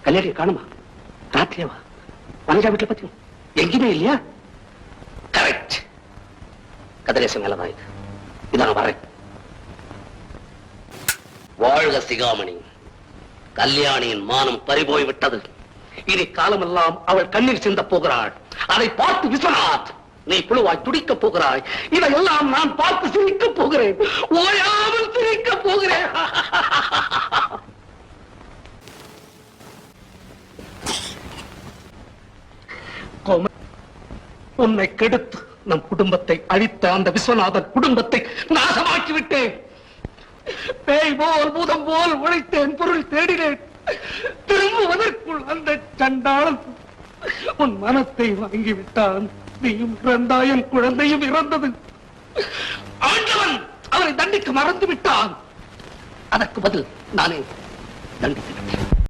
கல்யாணியை காணுமா? ராத்திரியவா? வனஜா வீட்டுல பத்தி எங்கேயுமே இல்லையா? கரெக்ட். கதிரேசன் மேலதான் இது. இதான் வரேன். வாழ்க சிகாமணி. கல்யாணியின் மானம் பறிபோய் விட்டது. இனி காலமெல்லாம் அவள் கண்ணீர் சிந்த போகிறாள். அதை பார்த்து விஸ்வநாத் நீ புழுவாய் துடிக்க போகிறாய். இதையெல்லாம் நான் பார்த்து சிரிக்க போகிறேன். ஓயாமல் சிரிக்க போகிறேன். உன்னை கெடுத்து நம் குடும்பத்தை அழித்த அந்த விஸ்வநாதன் குடும்பத்தை நாசமாக்கி விட்டேன். பேய் போல் பூதம் போல் உழைத்தேன், பொருள் தேடினேன். திரும்புவதற்குள் அந்த சண்டாளன் உன் மனத்தை வாங்கிவிட்டான். நீயும் இறந்தாய், என் குழந்தையும் இறந்தது. ஆண்டவன் அவனை தண்டிக்க மறந்து விட்டான். அதற்கு பதில் நானே தண்டித்து விட்டேன்.